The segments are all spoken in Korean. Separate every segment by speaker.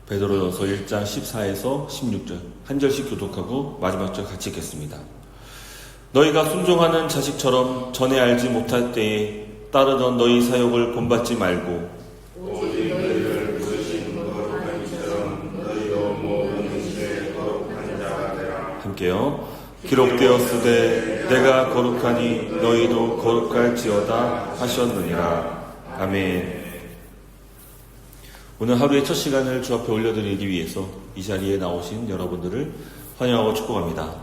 Speaker 1: 베드로전서 1장 14에서 16절 한 절씩 교독하고 마지막 절 같이 읽겠습니다. 너희가 순종하는 자식처럼 전에 알지 못할 때에 따르던 너희 사욕을 본받지 말고
Speaker 2: 오직 너희를 부르신 거룩한 이처럼 너희도 모든 것에 거룩한 자가 되라.
Speaker 1: 함께요. 기록되었으되 내가 거룩하니 너희도 거룩할지어다 하셨느니라. 아멘. 오늘 하루의 첫 시간을 주 앞에 올려드리기 위해서 이 자리에 나오신 여러분들을 환영하고 축복합니다.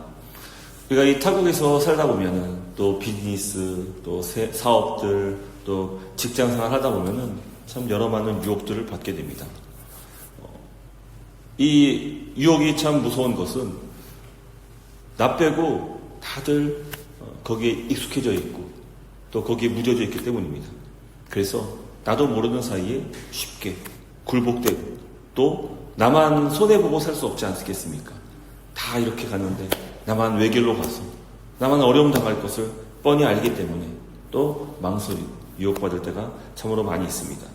Speaker 1: 우리가 이 타국에서 살다 보면은 또 비즈니스, 또 사업들, 또 직장생활 하다 보면은 참 여러 많은 유혹들을 받게 됩니다. 이 유혹이 참 무서운 것은 나 빼고 다들 거기에 익숙해져 있고 또 거기에 무뎌져 있기 때문입니다. 그래서 나도 모르는 사이에 쉽게 굴복되고 또 나만 손해보고 살 수 없지 않겠습니까? 다 이렇게 가는데 나만 외길로 가서 나만 어려움 당할 것을 뻔히 알기 때문에 또 망설이고 유혹받을 때가 참으로 많이 있습니다.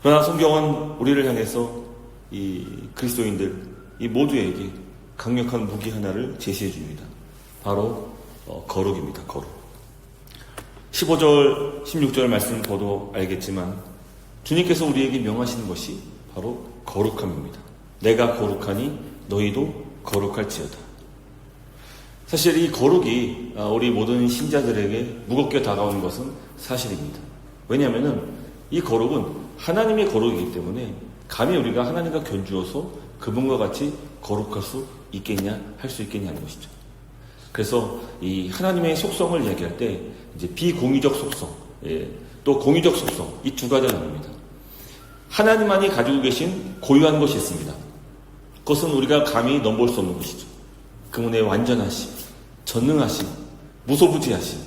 Speaker 1: 그러나 성경은 우리를 향해서 이 그리스도인들 이 모두에게 강력한 무기 하나를 제시해 줍니다. 바로 거룩입니다. 거룩. 15절 16절 말씀 보도 알겠지만 주님께서 우리에게 명하시는 것이 바로 거룩함입니다. 내가 거룩하니 너희도 거룩할지어다. 사실 이 거룩이 우리 모든 신자들에게 무겁게 다가오는 것은 사실입니다. 왜냐하면 이 거룩은 하나님의 거룩이기 때문에 감히 우리가 하나님과 견주어서 그분과 같이 거룩할 수 있겠냐 할 수 있겠냐 하는 것이죠. 그래서 이 하나님의 속성을 이야기할 때 이제 비공의적 속성, 또 공의적 속성 이 두 가지가 나옵니다. 하나님만이 가지고 계신 고유한 것이 있습니다. 그것은 우리가 감히 넘볼 수 없는 것이죠. 그분의 완전하심, 전능하심, 무소부지하심,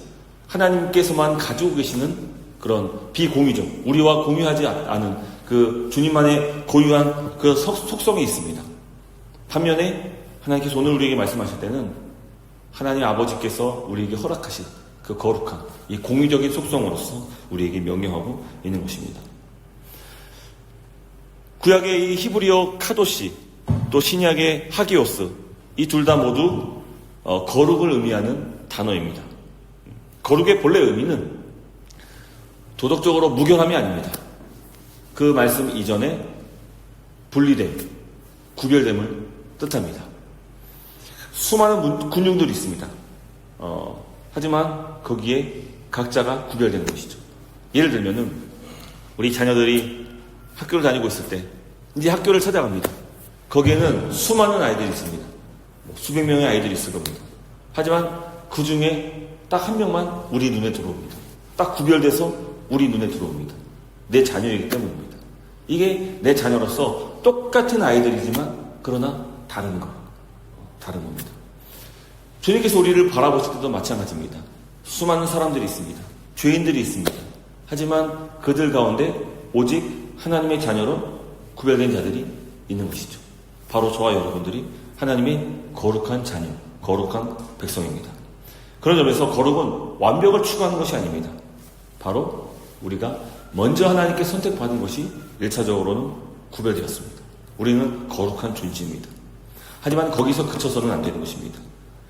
Speaker 1: 하나님께서만 가지고 계시는 그런 비공의적, 우리와 공유하지 않은 그 주님만의 고유한 그 속성이 있습니다. 반면에 하나님께서 오늘 우리에게 말씀하실 때는 하나님 아버지께서 우리에게 허락하신 그 거룩한 이 공의적인 속성으로서 우리에게 명령하고 있는 것입니다. 구약의 이 히브리어 카도시 또 신약의 하기오스 이 둘 다 모두 거룩을 의미하는 단어입니다. 거룩의 본래 의미는 도덕적으로 무결함이 아닙니다. 그 말씀 이전에 분리됨, 구별됨을 뜻합니다. 수많은 군중들이 있습니다. 하지만 거기에 각자가 구별되는 것이죠. 예를 들면은 우리 자녀들이 학교를 다니고 있을 때 이제 학교를 찾아갑니다. 거기에는 수많은 아이들이 있습니다. 수백 명의 아이들이 있을 겁니다. 하지만 그 중에 딱 한 명만 우리 눈에 들어옵니다. 딱 구별돼서 우리 눈에 들어옵니다. 내 자녀이기 때문입니다. 이게 내 자녀로서 똑같은 아이들이지만 그러나 다른 겁니다. 주님께서 우리를 바라보실 때도 마찬가지입니다. 수많은 사람들이 있습니다. 죄인들이 있습니다. 하지만 그들 가운데 오직 하나님의 자녀로 구별된 자들이 있는 것이죠. 바로 저와 여러분들이 하나님의 거룩한 자녀, 거룩한 백성입니다. 그런 점에서 거룩은 완벽을 추구하는 것이 아닙니다. 바로 우리가 먼저 하나님께 선택받은 것이 1차적으로는 구별되었습니다. 우리는 거룩한 존재입니다. 하지만 거기서 그쳐서는 안 되는 것입니다.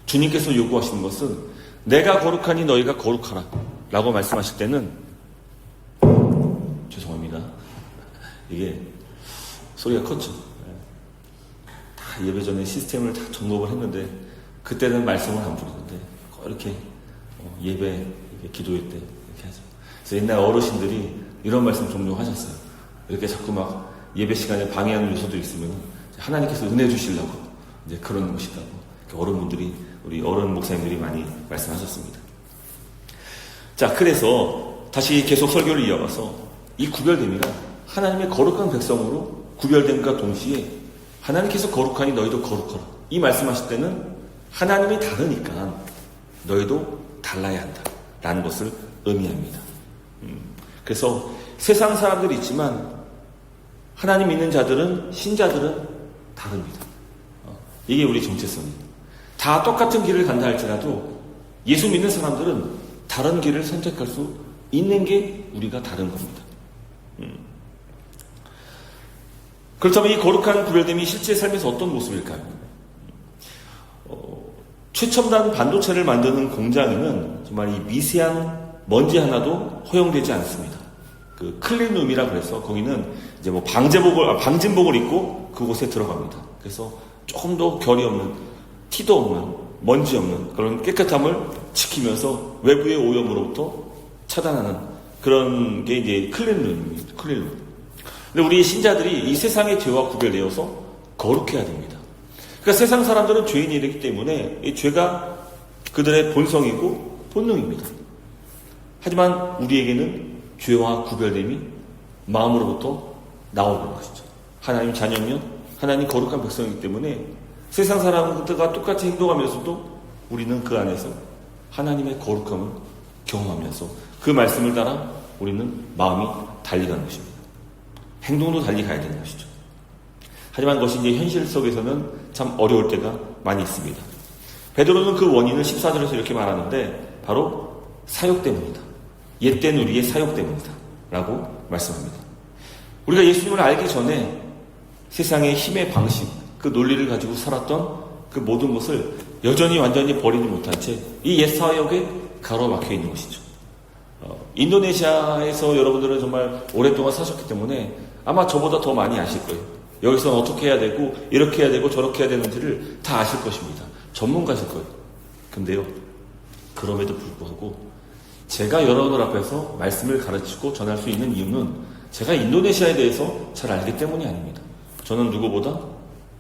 Speaker 1: 주님께서 요구하시는 것은 내가 거룩하니 너희가 거룩하라 라고 말씀하실 때는 죄송합니다. 이게 소리가 컸죠. 다 예배 전에 시스템을 다 점검을 했는데 그때는 말씀을 안 부르는데 이렇게 예배 기도회 때 이렇게 하죠. 그래서 옛날 어르신들이 이런 말씀 종종 하셨어요. 이렇게 자꾸 막 예배 시간에 방해하는 요소들이 있으면 하나님께서 은혜 주시려고 이제 그런 것이다고 어른분들이 우리 어른 목사님들이 많이 말씀하셨습니다. 자, 그래서 다시 계속 설교를 이어가서 이 구별됨이란 하나님의 거룩한 백성으로 구별됨과 동시에 하나님께서 거룩하니 너희도 거룩하라 이 말씀하실 때는 하나님이 다르니까 너희도 달라야 한다 라는 것을 의미합니다. 그래서 세상 사람들이 있지만 하나님 믿는 자들은 신자들은 다릅니다. 이게 우리 정체성입니다. 다 똑같은 길을 간다 할지라도 예수 믿는 사람들은 다른 길을 선택할 수 있는 게 우리가 다른 겁니다. 그렇다면 이 거룩한 구별됨이 실제 삶에서 어떤 모습일까요? 최첨단 반도체를 만드는 공장에는 정말 이 미세한 먼지 하나도 허용되지 않습니다. 그 클린룸이라 그래서 거기는 이제 뭐 방진복을 입고 그곳에 들어갑니다. 그래서 조금 더 결이 없는, 티도 없는, 먼지 없는 그런 깨끗함을 지키면서 외부의 오염으로부터 차단하는 그런 게 이제 클린룸입니다. 클린룸. 근데 우리 신자들이 이 세상의 죄와 구별되어서 거룩해야 됩니다. 그러니까 세상 사람들은 죄인이기 때문에 이 죄가 그들의 본성이고 본능입니다. 하지만 우리에게는 죄와 구별됨이 마음으로부터 나오는 것이죠. 하나님 자녀면 하나님 거룩한 백성이기 때문에 세상 사람들과 똑같이 행동하면서도 우리는 그 안에서 하나님의 거룩함을 경험하면서 그 말씀을 따라 우리는 마음이 달리 가는 것입니다. 행동도 달리 가야 되는 것이죠. 하지만 그것이 이제 현실 속에서는 참 어려울 때가 많이 있습니다. 베드로는 그 원인을 14절에서 이렇게 말하는데 바로 사욕 때문이다. 옛된 우리의 사욕 때문이다. 라고 말씀합니다. 우리가 예수님을 알기 전에 세상의 힘의 방식, 그 논리를 가지고 살았던 그 모든 것을 여전히 완전히 버리지 못한 채 이 옛 사욕에 가로막혀 있는 것이죠. 인도네시아에서 여러분들은 정말 오랫동안 사셨기 때문에 아마 저보다 더 많이 아실 거예요. 여기서는 어떻게 해야 되고 이렇게 해야 되고 저렇게 해야 되는지를 다 아실 것입니다. 전문가실 거예요. 근데요, 그럼에도 불구하고 제가 여러분들 앞에서 말씀을 가르치고 전할 수 있는 이유는 제가 인도네시아에 대해서 잘 알기 때문이 아닙니다. 저는 누구보다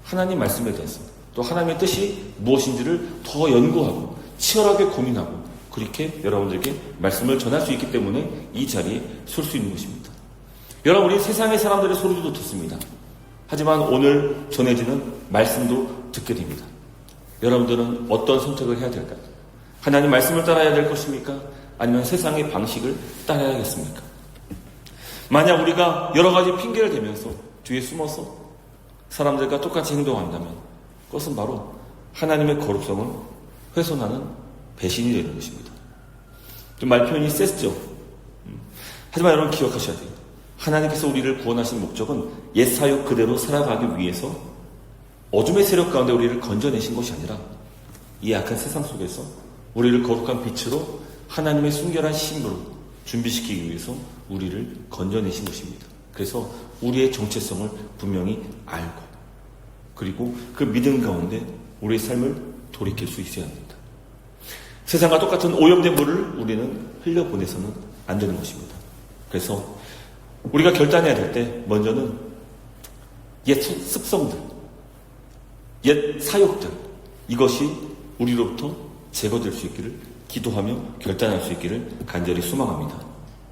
Speaker 1: 하나님 말씀에 대해서 또 하나님의 뜻이 무엇인지를 더 연구하고 치열하게 고민하고 그렇게 여러분들에게 말씀을 전할 수 있기 때문에 이 자리에 설 수 있는 것입니다. 여러분, 우리 세상의 사람들의 소리도 듣습니다. 하지만 오늘 전해지는 말씀도 듣게 됩니다. 여러분들은 어떤 선택을 해야 될까요? 하나님 말씀을 따라야 될 것입니까? 아니면 세상의 방식을 따라야겠습니까? 만약 우리가 여러 가지 핑계를 대면서 뒤에 숨어서 사람들과 똑같이 행동한다면 그것은 바로 하나님의 거룩성을 훼손하는 배신이 되는 것입니다. 좀 말 표현이 셌죠. 하지만 여러분 기억하셔야 돼요. 하나님께서 우리를 구원하신 목적은 옛 사욕 그대로 살아가기 위해서 어둠의 세력 가운데 우리를 건져내신 것이 아니라 이 악한 세상 속에서 우리를 거룩한 빛으로 하나님의 순결한 신으로 준비시키기 위해서 우리를 건져내신 것입니다. 그래서 우리의 정체성을 분명히 알고 그리고 그 믿음 가운데 우리의 삶을 돌이킬 수 있어야 합니다. 세상과 똑같은 오염된 물을 우리는 흘려보내서는 안 되는 것입니다. 그래서 우리가 결단해야 될 때 먼저는 옛 습성들, 옛 사욕들 이것이 우리로부터 제거될 수 있기를 기도하며 결단할 수 있기를 간절히 소망합니다.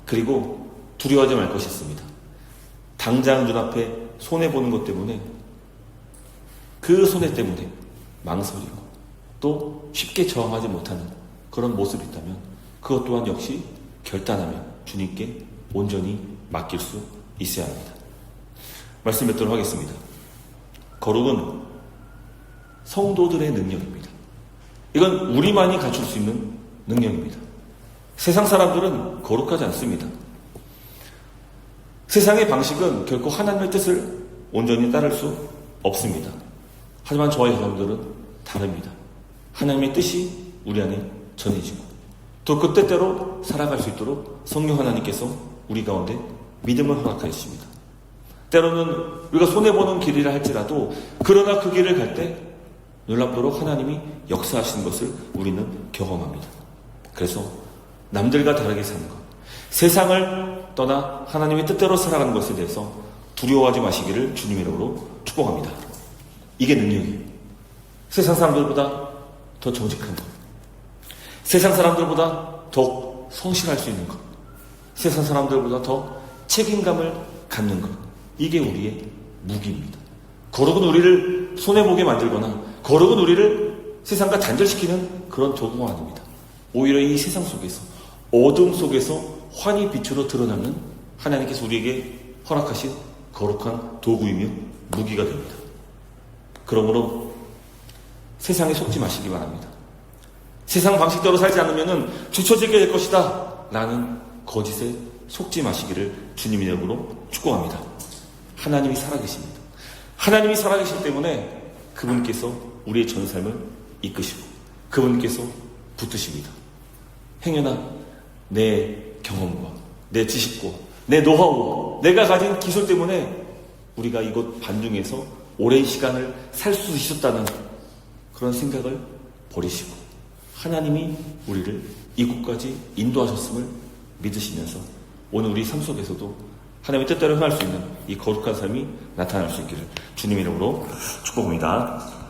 Speaker 1: 그리고 두려워하지 말 것이 있습니다. 당장 눈앞에 손해보는 것 때문에 그 손해 때문에 망설이고 또 쉽게 저항하지 못하는 그런 모습이 있다면 그것 또한 역시 결단하며 주님께 온전히 맡길 수 있어야 합니다. 말씀 뵙도록 하겠습니다. 거룩은 성도들의 능력입니다. 이건 우리만이 갖출 수 있는 능력입니다. 세상 사람들은 거룩하지 않습니다. 세상의 방식은 결코 하나님의 뜻을 온전히 따를 수 없습니다. 하지만 저와 여러분들은 다릅니다. 하나님의 뜻이 우리 안에 전해지고 또 그 뜻대로 살아갈 수 있도록 성령 하나님께서 우리 가운데 믿음을 허락하십니다. 때로는 우리가 손해보는 길이라 할지라도 그러나 그 길을 갈 때 놀랍도록 하나님이 역사하시는 것을 우리는 경험합니다. 그래서 남들과 다르게 사는 것, 세상을 떠나 하나님의 뜻대로 살아가는 것에 대해서 두려워하지 마시기를 주님의 이름으로 축복합니다. 이게 능력이에요. 세상 사람들보다 더 정직한 것, 세상 사람들보다 더 성실할 수 있는 것, 세상 사람들보다 더 책임감을 갖는 것, 이게 우리의 무기입니다. 거룩은 우리를 손해보게 만들거나 거룩은 우리를 세상과 단절시키는 그런 도구가 아닙니다. 오히려 이 세상 속에서 어둠 속에서 환히 빛으로 드러나는 하나님께서 우리에게 허락하신 거룩한 도구이며 무기가 됩니다. 그러므로 세상에 속지 마시기 바랍니다. 세상 방식대로 살지 않으면 뒤처지게 될 것이다 라는 거짓에 속지 마시기를 주님의 이름으로 축복합니다. 하나님이 살아계십니다. 하나님이 살아계시기 때문에 그분께서 우리의 전 삶을 이끄시고 그분께서 붙드십니다. 행여나 내 경험과 내 지식과 내 노하우와 내가 가진 기술 때문에 우리가 이곳 반중에서 오랜 시간을 살 수 있었다는 그런 생각을 버리시고 하나님이 우리를 이곳까지 인도하셨음을 믿으시면서 오늘 우리 삶 속에서도 하나님의 뜻대로 행할 수 있는 이 거룩한 삶이 나타날 수 있기를 주님 이름으로 축복합니다.